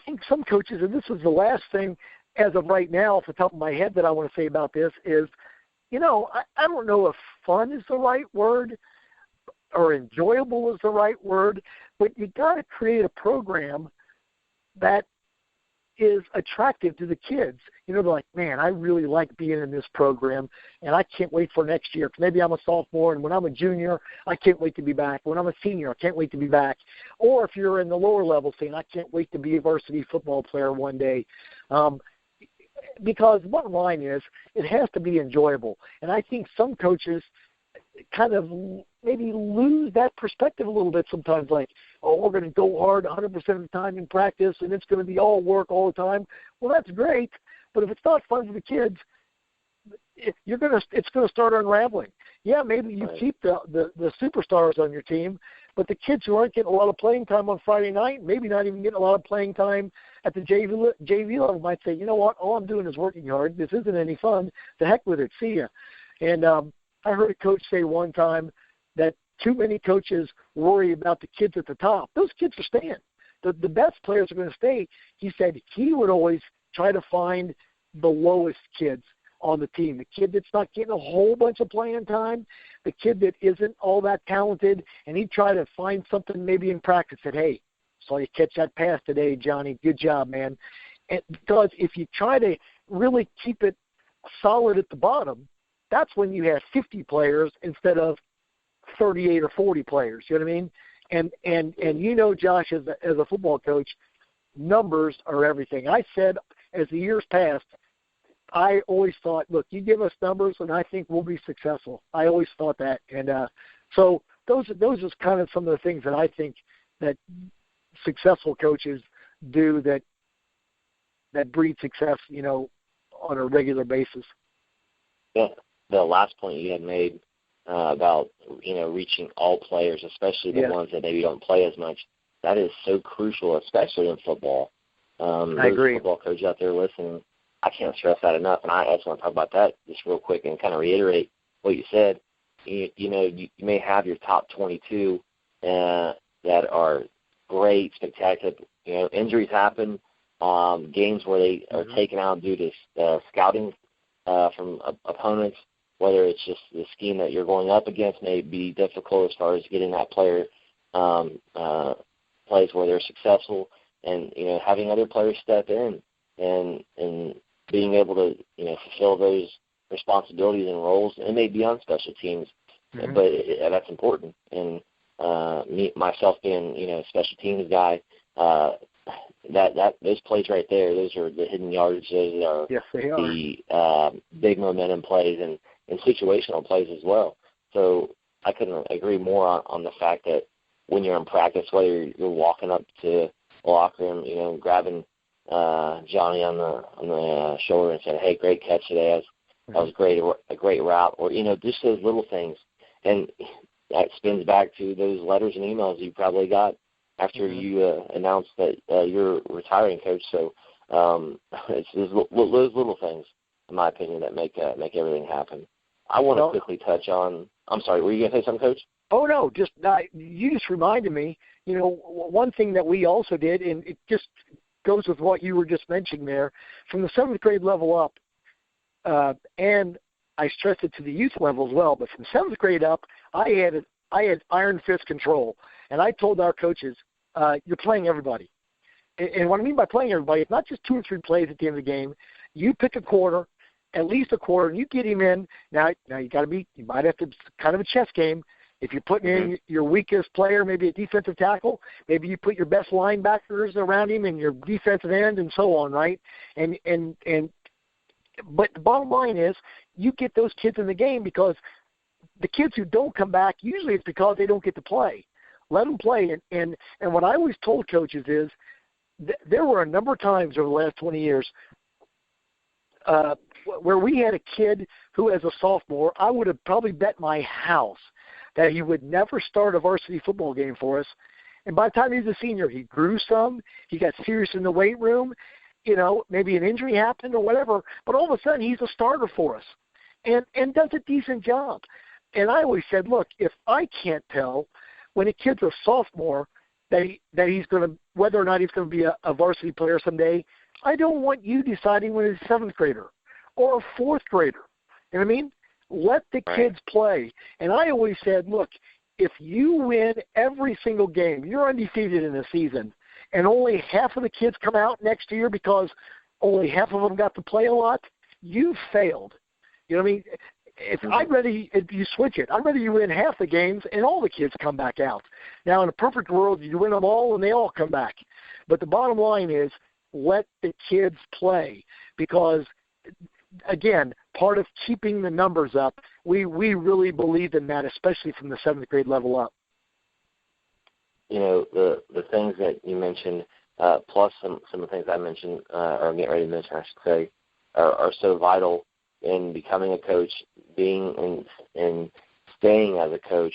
think some coaches, and this is the last thing as of right now off the top of my head that I want to say about this is, I don't know if fun is the right word or enjoyable is the right word, but you got to create a program that is attractive to the kids. They're like, man, I really like being in this program, and I can't wait for next year. Maybe I'm a sophomore, and when I'm a junior, I can't wait to be back. When I'm a senior, I can't wait to be back. Or if you're in the lower level saying, I can't wait to be a varsity football player one day. Because bottom line is, it has to be enjoyable. And I think some coaches kind of maybe lose that perspective a little bit sometimes, like, oh, we're going to go hard 100% of the time in practice, and it's going to be all work all the time. Well, that's great, but if it's not fun for the kids, it's going to start unraveling. Yeah, maybe you keep the superstars on your team, but the kids who aren't getting a lot of playing time on Friday night, maybe not even getting a lot of playing time at the JV level, might say, you know what, all I'm doing is working hard. This isn't any fun. The heck with it. See ya. And I heard a coach say one time that too many coaches worry about the kids at the top. Those kids are staying. The best players are going to stay. He said he would always try to find the lowest kids on the team, the kid that's not getting a whole bunch of playing time, the kid that isn't all that talented, and he'd try to find something maybe in practice that, hey, saw you catch that pass today, Johnny. Good job, man. And because if you try to really keep it solid at the bottom, that's when you have 50 players instead of 38 or 40 players. You know what I mean? And Josh, as a football coach, numbers are everything. I said as the years passed, I always thought, look, you give us numbers, and I think we'll be successful. I always thought that, and so those are kind of some of the things that I think that successful coaches do that breed success, on a regular basis. Yeah, the last point you had made about reaching all players, especially the ones that maybe don't play as much, that is so crucial, especially in football. I agree. Football coaches out there listening, I can't stress that enough, and I just want to talk about that just real quick and kind of reiterate what you said. You may have your top 22 that are great, spectacular. Injuries happen, games where they are taken out due to scouting from opponents, whether it's just the scheme that you're going up against may be difficult as far as getting that player plays where they're successful, and having other players step in and being able to fulfill those responsibilities and roles. It may be on special teams, but that's important. And myself being a special teams guy, that those plays right there, those are the hidden yards. Those are, the big momentum plays and situational plays as well. So I couldn't agree more on the fact that when you're in practice, whether you're walking up to the locker room, grabbing Johnny on the shoulder and saying, "Hey, great catch today. That was great, a great route," or just those little things, and that spins back to those letters and emails you probably got after you announced that you're retiring, Coach. So it's those little things, in my opinion, that make everything happen. I want to quickly touch on. I'm sorry, were you going to say something, Coach? Oh no, you just reminded me. One thing that we also did, and it just goes with what you were just mentioning there, from the 7th grade level up, and I stressed it to the youth level as well, but from 7th grade up, I had iron fist control, and I told our coaches, you're playing everybody. And what I mean by playing everybody, it's not just 2 or 3 plays at the end of the game. You pick a quarter, at least a quarter, and you get him in. Now you might have to, kind of a chess game. If you're putting in your weakest player, maybe a defensive tackle, maybe you put your best linebackers around him and your defensive end and so on, right? But the bottom line is you get those kids in the game, because the kids who don't come back, usually it's because they don't get to play. Let them play. And what I always told coaches is there were a number of times over the last 20 years where we had a kid who, as a sophomore, I would have probably bet my house that he would never start a varsity football game for us. And by the time he was a senior, he grew some. He got serious in the weight room. Maybe an injury happened or whatever. But all of a sudden, he's a starter for us and does a decent job. And I always said, look, if I can't tell when a kid's a sophomore, that he's going to, whether or not he's going to be a varsity player someday, I don't want you deciding when he's a 7th grader or a 4th grader. You know what I mean? Let the kids play. And I always said, look, if you win every single game, you're undefeated in a season, and only half of the kids come out next year because only half of them got to play a lot, you failed. You know what I mean? If you switch it, I'd rather you win half the games and all the kids come back out. Now, in a perfect world, you win them all and they all come back. But the bottom line is let the kids play because, again, part of keeping the numbers up, we really believe in that, especially from the 7th grade level up. You know, the things that you mentioned, plus some of the things I mentioned, or I'm getting ready to mention, I should say, are so vital in becoming a coach, being and staying as a coach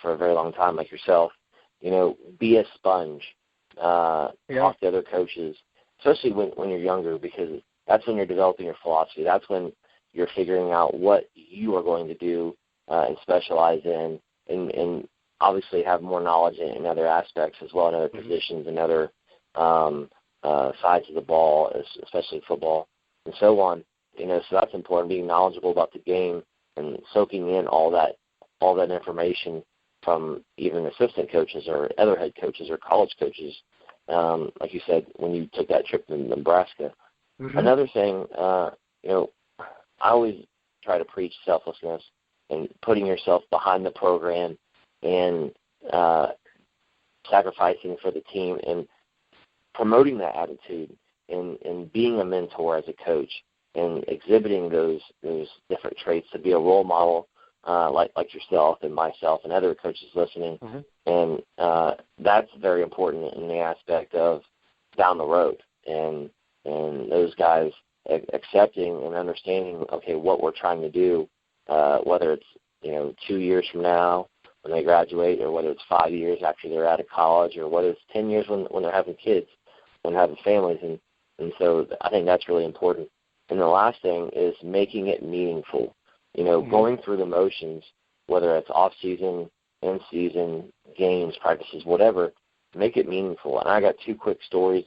for a very long time like yourself. You know, be a sponge. Talk to other coaches, especially when you're younger, because that's when you're developing your philosophy. That's when you're figuring out what you are going to do and specialize in, and obviously have more knowledge in other aspects as well, in other positions and other sides of the ball, especially football and so on. You know, so that's important, being knowledgeable about the game and soaking in all that information from even assistant coaches or other head coaches or college coaches, like you said, when you took that trip to Nebraska. Another thing, you know, I always try to preach selflessness and putting yourself behind the program and sacrificing for the team and promoting that attitude and being a mentor as a coach and exhibiting those different traits to be a role model like yourself and myself and other coaches listening. And that's very important in the aspect of down the road and those guys accepting and understanding, okay, what we're trying to do, whether it's, you know, 2 years from now when they graduate, or whether it's 5 years after they're out of college, or whether it's 10 years when they're having kids and having families. And so I think that's really important. And the last thing is making it meaningful. You know, going through the motions, whether it's off-season, in-season, games, practices, whatever, make it meaningful. And I got 2 quick stories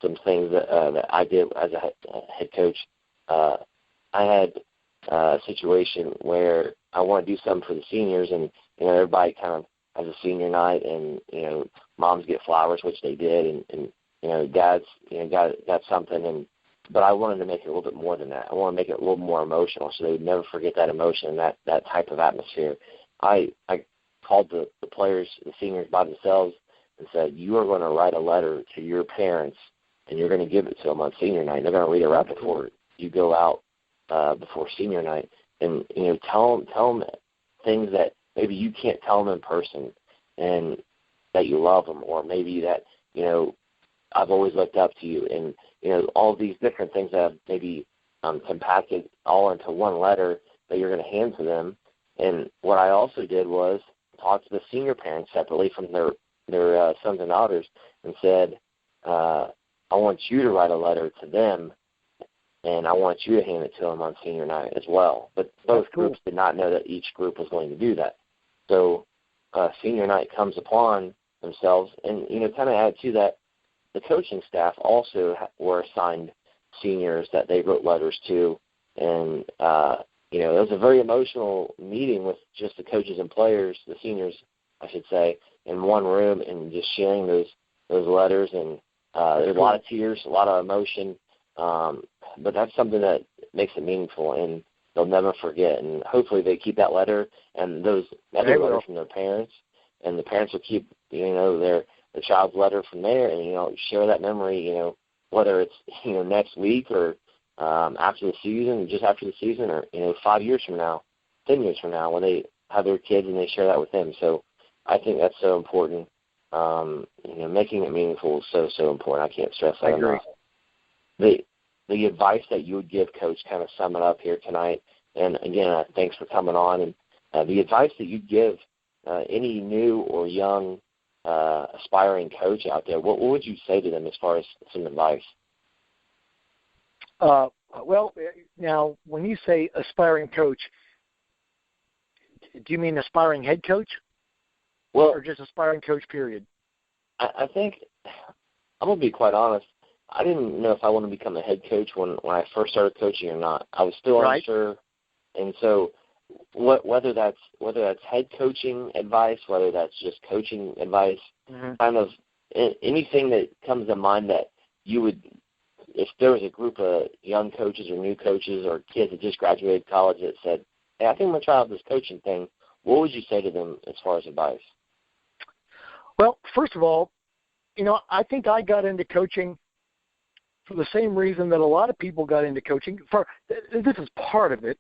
some things that I did as a head coach. I had a situation where I want to do something for the seniors, and, you know, everybody kind of has a senior night, and, you know, moms get flowers, which they did, and you know, dads, you know, got something, but I wanted to make it a little bit more than that. I want to make it a little more emotional, so they would never forget that emotion and that type of atmosphere. I called the players, the seniors by themselves, and said, you are going to write a letter to your parents, and you're going to give it to them on senior night. They're going to read it right before you go out before senior night, and, you know, tell them things that maybe you can't tell them in person, and that you love them, or maybe that, you know, I've always looked up to you, and, you know, all these different things that have maybe compacted all into one letter that you're going to hand to them. And what I also did was talk to the senior parents separately from their sons and daughters and said, I want you to write a letter to them, and I want you to hand it to them on senior night as well. But both groups did not know that each group was going to do that. So senior night comes upon themselves, and, you know, kind of add to that, the coaching staff also were assigned seniors that they wrote letters to, and, you know, it was a very emotional meeting with just the coaches and players, the seniors, I should say, in one room, and just sharing those letters, and there's a lot of tears, a lot of emotion, but that's something that makes it meaningful, and they'll never forget. And hopefully they keep that letter and those other letters from their parents, and the parents will keep, you know, the child's letter from there, and, you know, share that memory, you know, whether it's, you know, next week or after the season, just after the season, or, you know, 5 years from now, 10 years from now, when they have their kids and they share that with them. So I think that's so important. You know, making it meaningful is so important. I can't stress that enough. The advice that you would give, Coach, kind of sum it up here tonight. And again, thanks for coming on. And the advice that you'd give any new or young aspiring coach out there, what would you say to them as far as some advice? Well, now, when you say aspiring coach, do you mean aspiring head coach? Well, or just aspiring coach, period? I think, I'm going to be quite honest, I didn't know if I wanted to become a head coach when I first started coaching or not. I was still unsure. And so whether that's head coaching advice, whether that's just coaching advice, kind of anything that comes to mind that you would, if there was a group of young coaches or new coaches or kids that just graduated college that said, hey, I think I'm going to try out this coaching thing, what would you say to them as far as advice? Well, first of all, I think I got into coaching for the same reason that a lot of people got into coaching. This is part of it.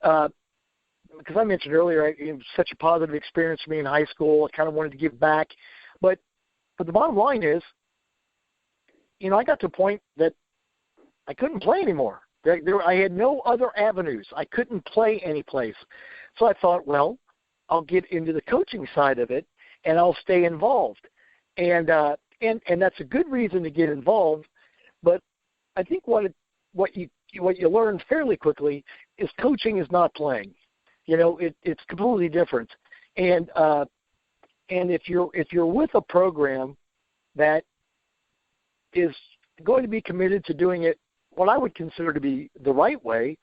Because I mentioned earlier, it was such a positive experience for me in high school. I kind of wanted to give back. But the bottom line is, I got to a point that I couldn't play anymore. I had no other avenues. I couldn't play anyplace. So I thought, well, I'll get into the coaching side of it, and I'll stay involved. And that's a good reason to get involved. But I think what you learn fairly quickly is coaching is not playing. It's completely different. And if you're with a program that is going to be committed to doing it what I would consider to be the right way,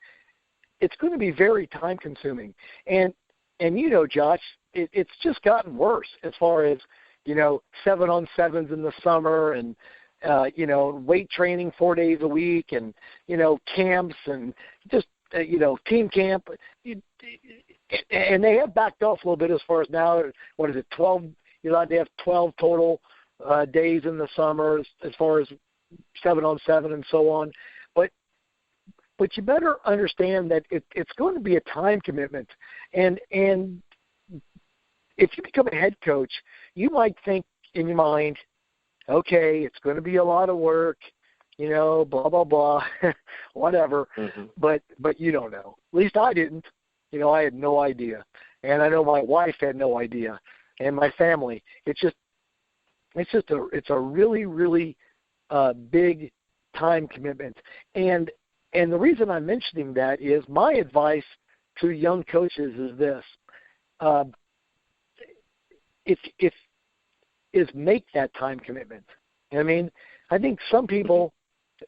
it's going to be very time consuming. And Josh, it's just gotten worse as far as 7-on-7s in the summer and weight training 4 days a week and camps and just team camp. And they have backed off a little bit as far as now. What is it? 12? You're allowed to have 12 total days in the summer as far as 7-on-7 and so on. But you better understand that it's going to be a time commitment. And if you become a head coach, you might think in your mind, okay, it's going to be a lot of work, blah, blah, blah, whatever. Mm-hmm. But you don't know. At least I didn't. I had no idea. And I know my wife had no idea, and my family. It's a really, really big time commitment. And the reason I'm mentioning that is my advice to young coaches is this. Is make that time commitment. I mean, I think some people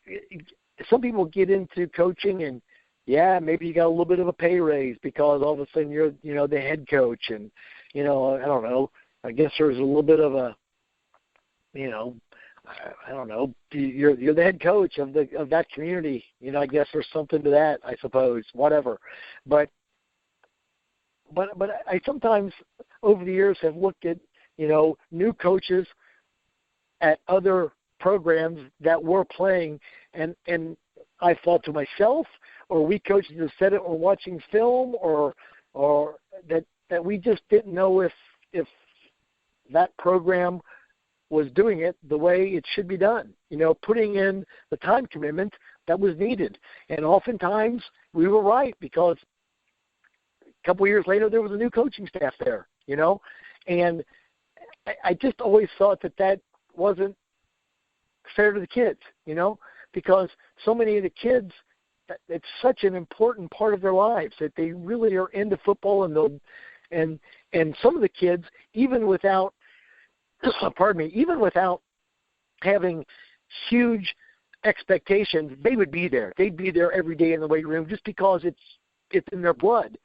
get into coaching and maybe you got a little bit of a pay raise because all of a sudden you're the head coach and I don't know. I guess there's a little bit of a I don't know. You're the head coach of that community. I guess there's something to that. I suppose. Whatever. But I sometimes over the years have looked at new coaches at other programs that were playing, and I thought to myself, or we coaches have said it, or watching film, or that we just didn't know if that program was doing it the way it should be done, putting in the time commitment that was needed. And oftentimes we were right because a couple of years later there was a new coaching staff there, and I just always thought that wasn't fair to the kids, because so many of the kids, it's such an important part of their lives that they really are into football, and some of the kids, even without having huge expectations, they would be there. They'd be there every day in the weight room just because it's in their blood.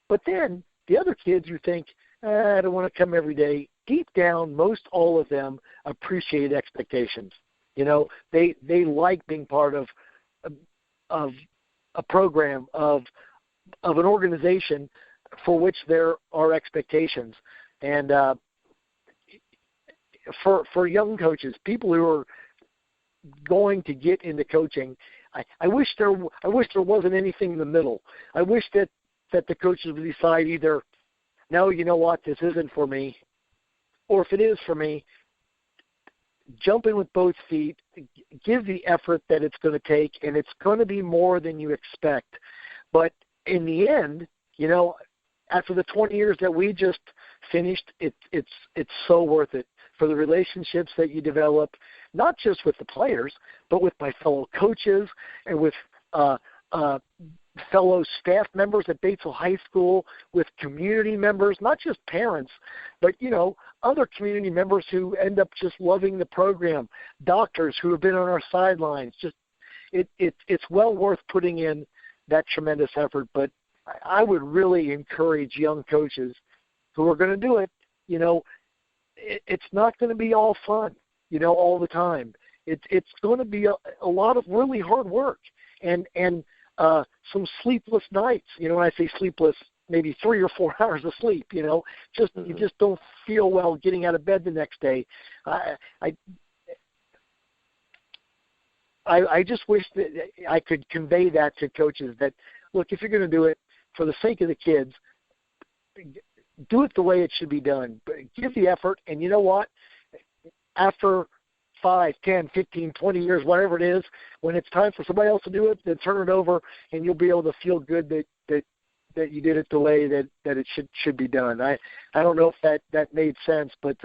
But then the other kids who think, I don't want to come every day, deep down, most all of them appreciate expectations. They like being part of a program, of an organization for which there are expectations. And for young coaches, people who are going to get into coaching, I wish there wasn't anything in the middle. I wish that the coaches would decide either, no, you know what, this isn't for me, or if it is for me, jump in with both feet, give the effort that it's going to take, and it's going to be more than you expect. But in the end, after the 20 years that we just finished, it's so worth it for the relationships that you develop, not just with the players, but with my fellow coaches and with the fellow staff members at Batesville High School, with community members, not just parents, but, other community members who end up just loving the program, doctors who have been on our sidelines. Just it's well worth putting in that tremendous effort. But I would really encourage young coaches who are going to do it. It's not going to be all fun, all the time. It's going to be a lot of really hard work and some sleepless nights. When I say sleepless, maybe 3 or 4 hours of sleep. You just don't feel well getting out of bed the next day. I just wish that I could convey that to coaches that, look, if you're going to do it for the sake of the kids, do it the way it should be done. Give the effort, and you know what? After 5, 10, 15, 20 years, whatever it is, when it's time for somebody else to do it, then turn it over, and you'll be able to feel good that you did it the way that it should be done. I don't know if that made sense, but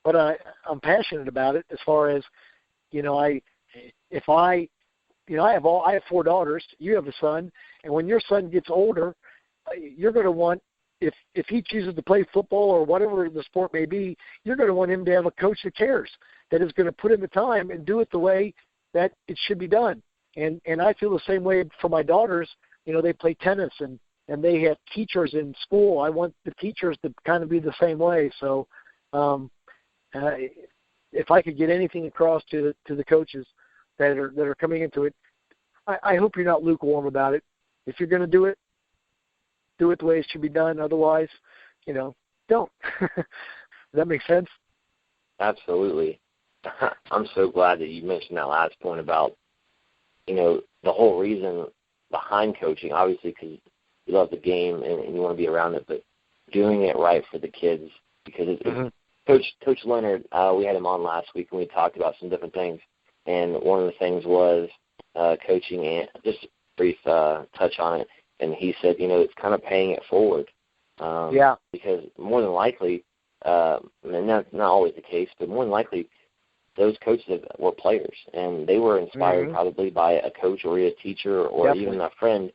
I'm passionate about it as far as, I have 4 daughters, you have a son, and when your son gets older, you're going to want, if he chooses to play football or whatever the sport may be, you're going to want him to have a coach that cares, that is going to put in the time and do it the way that it should be done. And I feel the same way for my daughters. They play tennis and they have teachers in school. I want the teachers to kind of be the same way. So if I could get anything across to the coaches that are coming into it, I hope you're not lukewarm about it. If you're going to do it the way it should be done. Otherwise, don't. Does that make sense? Absolutely. I'm so glad that you mentioned that last point about, the whole reason behind coaching, obviously because you love the game and you want to be around it, but doing it right for the kids, because Coach Leonard, we had him on last week and we talked about some different things, and one of the things was coaching, and just a brief touch on it, and he said, it's kind of paying it forward. Because more than likely, and that's not always the case, but more than likely, those coaches were players, and they were inspired probably by a coach or a teacher or even a friend.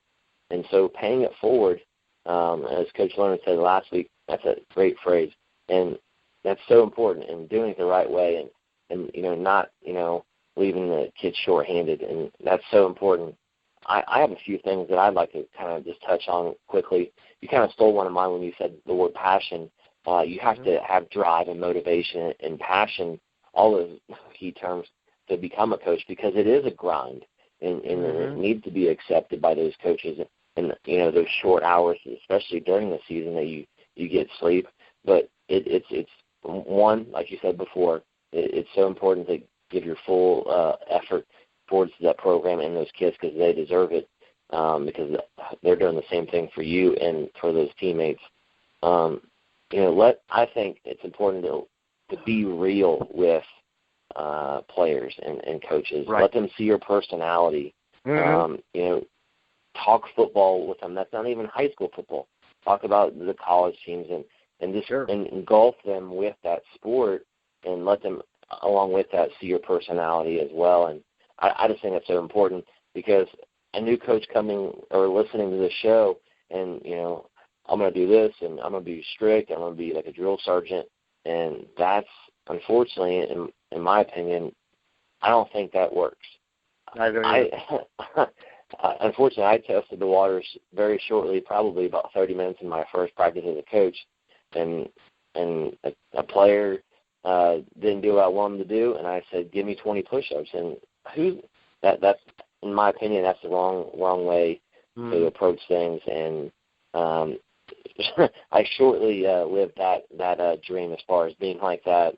And so paying it forward, as Coach Leonard said last week, that's a great phrase. And that's so important, and doing it the right way, and not, leaving the kids short-handed. And that's so important. I have a few things that I'd like to kind of just touch on quickly. You kind of stole one of mine when you said the word passion. You have to have drive and motivation and passion, all those key terms, to become a coach, because it is a grind, and it needs to be accepted by those coaches. And those short hours, especially during the season, that you get sleep. But it's one, like you said before, it's so important to give your full effort towards that program and those kids, because they deserve it, because they're doing the same thing for you and for those teammates. I think it's important to be real with players and coaches. Right. Let them see your personality. Talk football with them. That's not even high school football. Talk about the college teams and just and engulf them with that sport, and let them, along with that, see your personality as well. And I just think that's so important, because a new coach coming or listening to this show, and I'm going to do this, and I'm going to be strict, I'm going to be like a drill sergeant, and that's, unfortunately, in my opinion, I don't think that works. Unfortunately, I tested the waters very shortly, probably about 30 minutes in my first practice as a coach, and a player didn't do what I wanted him to do, and I said, give me 20 push-ups. And that's, in my opinion, that's the wrong way to approach things. And I shortly lived that dream as far as being like that,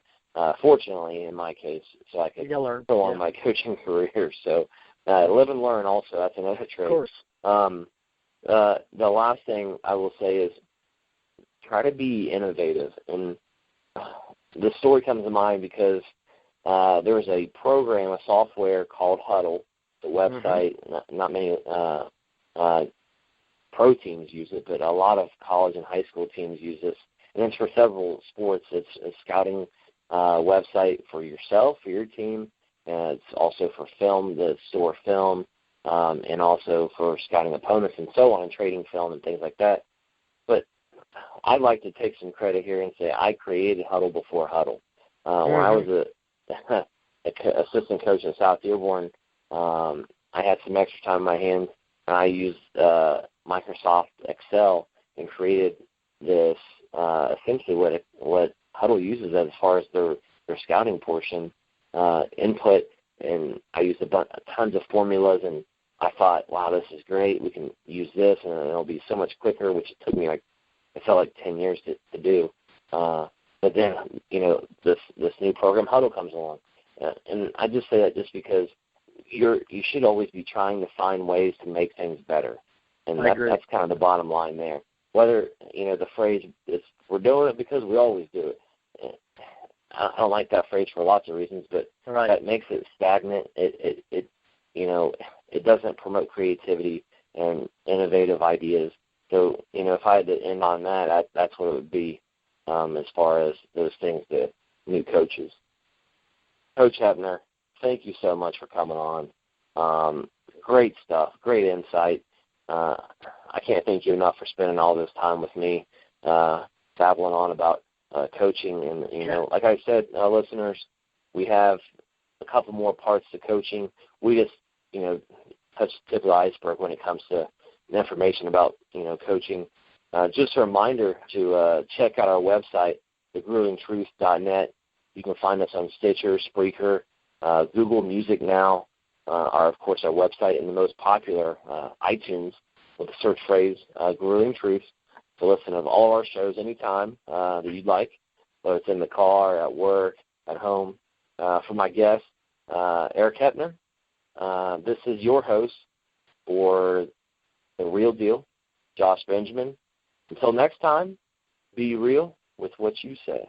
fortunately, in my case, so I could go on my coaching career. So live and learn also, that's another trait. Of course. The last thing I will say is try to be innovative. And the story comes to mind because there was a program, a software called Huddle, the website. Not many pro teams use it, but a lot of college and high school teams use this. And it's for several sports. It's a scouting website for yourself, for your team. And it's also for film, the store film. and also for scouting opponents and so on, and trading film and things like that. But I'd like to take some credit here and say I created Huddle before Huddle. When I was a assistant coach in South Dearborn, I had some extra time in my hands, and I used Microsoft Excel and created this essentially what Huddle uses as far as their scouting portion input, and I used tons of formulas, and I thought, wow, this is great. We can use this, and it'll be so much quicker, which it took me it felt like 10 years to do. But then, this new program, Huddle, comes along. And I just say that just because you should always be trying to find ways to make things better. And that's kind of the bottom line there. Whether, the phrase is we're doing it because we always do it. I don't like that phrase for lots of reasons, but that makes it stagnant. It doesn't promote creativity and innovative ideas. So, if I had to end on that, that's what it would be as far as those things to new coaches. Coach Heppner, thank you so much for coming on. Great stuff, great insight. I can't thank you enough for spending all this time with me, babbling on about coaching. And, like I said, listeners, we have a couple more parts to coaching. We just, touch the tip of the iceberg when it comes to information about, coaching. Just a reminder to check out our website, thegruelingtruth.net. You can find us on Stitcher, Spreaker, Google Music now, of course, our website, and the most popular, iTunes, with the search phrase, Grueling Truth, to listen to all of our shows anytime that you'd like, whether it's in the car, at work, at home. For my guest, Eric Heppner, this is your host for The Real Deal, Josh Benjamin. Until next time, be real with what you say.